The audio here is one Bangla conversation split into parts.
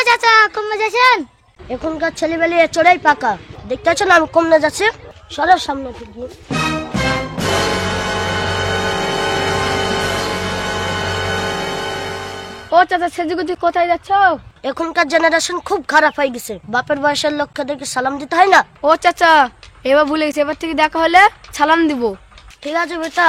চাচা কমে যাচ্ছেন? এখনকার ছেলেবেলে চড়াই পাকা, দেখতেছো না আমি কমনে যাচ্ছে। সরের সামনে থেকে ও চাচা সেজুগুজি কোথায় যাচ্ছ? এখনকার জেনারেশন খুব খারাপ হয়ে গেছে, বাপের বয়সের লোককে দেখে সালাম দিতে হয় না। ও চাচা এবার ভুলে গেছি, এবার থেকে দেখা হলে সালাম দিব। ঠিক আছে বেটা।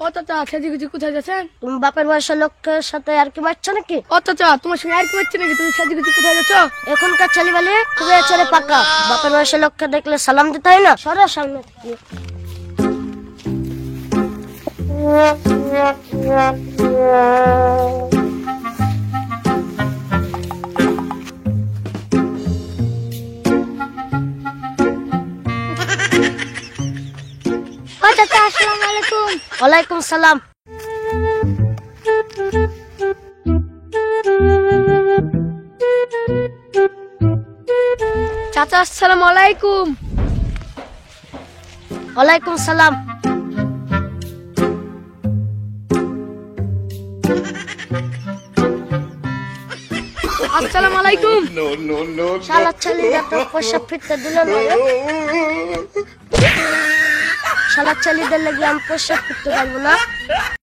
ও চাচা সেজুগুজি কোথায় যাচ্ছেন? তুমি বাপের বয়সের লোকের সাথে আর কি মারছো নাকি? ও চাচা তোমার সঙ্গে আর কি হচ্ছে নাকি? তুমি সেজুগুজি কোথায় যাচ্ছ? এখনকার ছেলেবেলে খুবই চড়ে পাকা, বাপের বয়সের লোককে দেখলে সালাম দিতে হয় না। সরের সামনে থেকে ও চাচা আসসালামু আলাইকুম। ওয়ালাইকুম সালাম। চাচা আসসালামু আলাইকুম। ওয়ালাইকুম সালাম। আসসালামু আলাইকুম। শালা ছেলেটা তো পয়সা ফিরতে দিল না রে। শালা ছেলেদের লাগি আমি পয়সা ফিরতে পারবো না।